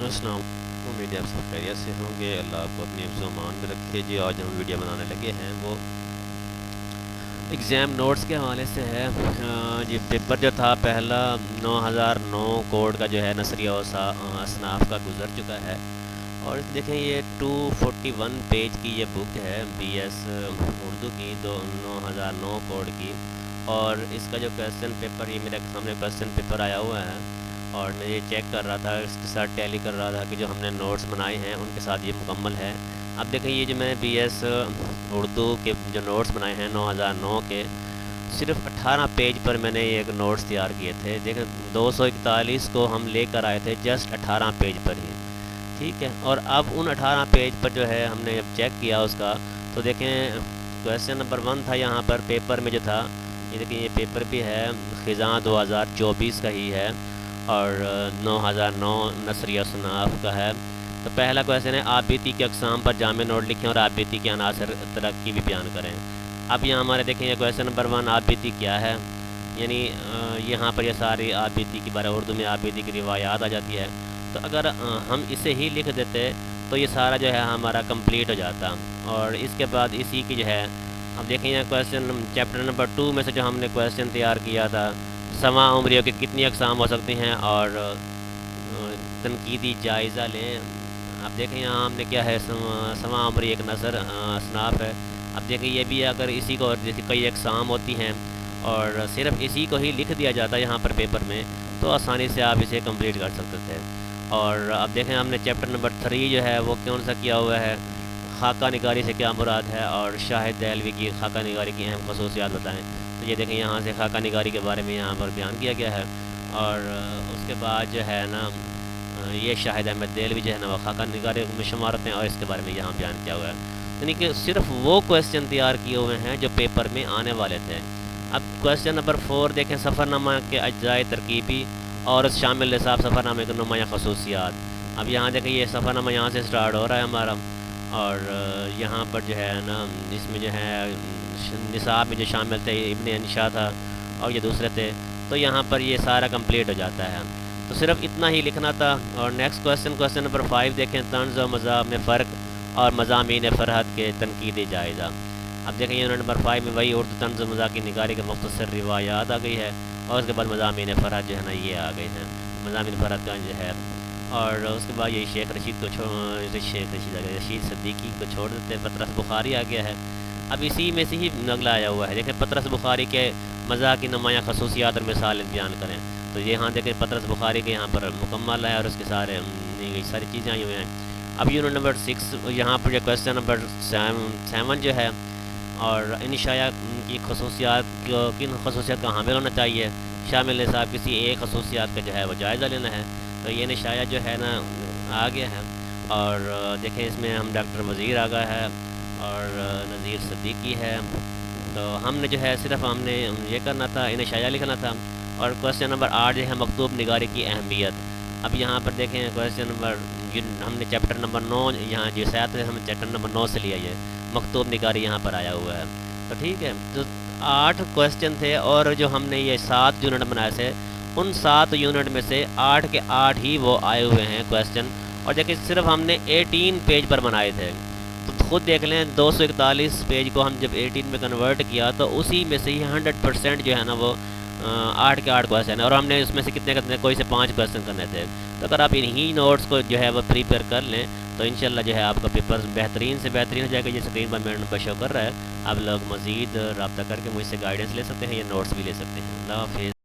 السلام علیکم، امید ہے آپ سب خیریت سے ہوں گے۔ اللہ آپ کو اپنی حفظ و امان میں رکھے۔ جی آج ہم ویڈیو بنانے لگے ہیں وہ ایگزام نوٹس کے حوالے سے ہے۔ یہ پیپر جو تھا پہلا 9009 کوڈ کا جو ہے نثری اور اصناف کا گزر چکا ہے، اور دیکھیں یہ 241 پیج کی یہ بک ہے بی ایس اردو کی 9009 کوڈ کی، اور اس کا جو کویسچن پیپر، یہ میرے سامنے کویسچن پیپر آیا ہوا ہے، اور میں یہ چیک کر رہا تھا، اس کے ساتھ ٹیلی کر رہا تھا کہ جو ہم نے نوٹس بنائے ہیں ان کے ساتھ یہ مکمل ہے۔ اب دیکھیں یہ جو میں نے بی ایس اردو کے جو نوٹس بنائے ہیں 9009 کے، صرف 18 پیج پر میں نے یہ ایک نوٹس تیار کیے تھے۔ دیکھیں 241 کو ہم لے کر آئے تھے جسٹ 18 پیج پر ہی، ٹھیک ہے۔ اور اب ان 18 پیج پر جو ہے ہم نے جب چیک کیا اس کا، تو دیکھیں کویسچن نمبر 1 تھا یہاں پر پیپر میں جو تھا، یہ دیکھیں یہ پیپر بھی ہے خزاں 2024 کا ہی ہے، اور 9009 نثری اصناف کا ہے۔ تو پہلا کویسچن ہے آبیتی کے اقسام پر جامع نوٹ لکھیں اور آبیتی کے عناصر ترقی بھی بیان کریں۔ اب یہاں ہمارے دیکھیں یہ کویسچن نمبر 1 آبیتی کیا ہے، یعنی یہاں پر یہ ساری آبیتی کی بارے اردو میں آبیتی کی روایات آ جاتی ہے۔ تو اگر ہم اسے ہی لکھ دیتے تو یہ سارا جو ہے ہمارا کمپلیٹ ہو جاتا، اور اس کے بعد اسی کی جو ہے اب دیکھیں یہ کویسچن چیپٹر نمبر 2 میں سے جو ہم نے کویسچن تیار کیا تھا، سما عمریوں کے کتنی اقسام ہو سکتی ہیں اور تنقیدی جائزہ لیں۔ اب دیکھیں یہاں ہم نے کیا ہے، سما عمری ایک نثر اصناف ہے۔ اب دیکھیں یہ بھی اگر اسی کو جیسے کئی اقسام ہوتی ہیں اور صرف اسی کو ہی لکھ دیا جاتا ہے یہاں پر پیپر میں، تو آسانی سے آپ اسے کمپلیٹ کر سکتے تھے۔ اور اب دیکھیں ہم نے چیپٹر نمبر 3 جو ہے وہ کون سا کیا ہوا ہے، خاکہ نگاری سے کیا مراد ہے، اور شاہد دہلوی کی خاکہ نگاری کی اہم خصوصیات بتائیں۔ تو یہ دیکھیں یہاں سے خاکہ نگاری کے بارے میں یہاں پر بیان کیا گیا ہے، اور اس کے بعد جو ہے نا یہ شاہد احمد دہلوی جو ہے نا وہ خاکہ نگاری میں شمار ہوتے ہیں، اور اس کے بارے میں یہاں بیان کیا ہوا ہے۔ یعنی کہ صرف وہ کویسچن تیار کیے ہوئے ہیں جو پیپر میں آنے والے تھے۔ اب کویسچن نمبر 4 دیکھیں سفر نامہ کے اجزائے ترکیبی اور اس شامل نصاب سفر نامے کے نمایاں خصوصیات۔ اب یہاں دیکھیں یہ سفر نامہ یہاں سے سٹارٹ ہو رہا ہے ہمارا، اور یہاں پر جو ہے نا اس میں جو ہے نصاب میں جو شامل تھے ابن انشاء تھا اور یہ دوسرے تھے، تو یہاں پر یہ سارا کمپلیٹ ہو جاتا ہے۔ تو صرف اتنا ہی لکھنا تھا۔ اور نیکسٹ کویسچن نمبر 5 دیکھیں طنز و مزاح میں فرق اور مضامین فرحت کے تنقیدی جائزہ۔ اب دیکھیں یونٹ نمبر 5 میں وہی اردو طنز و مزاح کی نگاری کے مختصر روایات آ گئی ہے، اور اس کے بعد مضامین فرحت جو ہے نا یہ آ گئے ہیں، مضامین فرحت کا جو ہے، اور اس کے بعد یہ شیخ رشید صدیقی کو چھوڑ دیتے ہیں، پطرس بخاری آ گیا ہے۔ اب اسی میں سے ہی نقل آیا ہوا ہے، دیکھیں پطرس بخاری کے مزاح کی نمایاں خصوصیات اور مثال بیان کریں۔ تو یہاں دیکھیں پطرس بخاری کے یہاں پر مکمل ہے، اور اس کے ساری چیزیں آئی ہوئی ہیں۔ اب یونٹ نمبر 6 یہاں پر جو کویسچن نمبر 7 جو ہے، اور ان شائع کی خصوصیات کن خصوصیات کا حامل ہونا چاہیے، شامل نصاب کسی ایک خصوصیات کا جو ہے وہ جائزہ لینا ہے۔ تو یہ نشایہ جو ہے نا آ گیا ہے، اور دیکھیں اس میں ہم ڈاکٹر وزیر آ گیا ہے اور نذیر صدیقی ہے۔ تو ہم نے جو ہے صرف ہم نے یہ کرنا تھا، انہیں شائع لکھنا تھا۔ اور کویسچن نمبر 8 جو ہے مکتوب نگاری کی اہمیت۔ اب یہاں پر دیکھیں کویسچن نمبر ہم نے چیپٹر نمبر 9 یہاں جو ساتھ ہے ہم نے چیپٹر نمبر 9 سے لیا، یہ مکتوب نگاری یہاں پر آیا ہوا ہے۔ تو ٹھیک ہے، تو 8 کویسچن تھے، اور جو ہم نے یہ 7 یونٹ بنائے تھے، ان 7 یونٹ میں سے 8 کے 8 ہی وہ آئے ہوئے ہیں کویسچن، اور دیکھیں صرف ہم نے 18 پیج پر بنائے تھے۔ تو خود دیکھ لیں 241 پیج کو ہم جب 18 میں کنورٹ کیا تو اسی میں سے ہی 100% جو ہے نا وہ 8 کے 8 کویسچن ہے، اور ہم نے اس میں سے کتنے کوئی سے 5 کویسچن کرنے تھے۔ تو اگر آپ انہی نوٹس کو جو ہے وہ پریپیئر کر لیں تو انشاءاللہ جو ہے آپ کا پیپر بہترین سے بہترین ہو جائے گا۔ یہ اسکرین پر میرے نمبر شو کر رہا ہے، آپ لوگ مزید رابطہ کر کے مجھ سے گائیڈنس لے سکتے ہیں یا نوٹس بھی لے سکتے ہیں۔ اللہ حافظ۔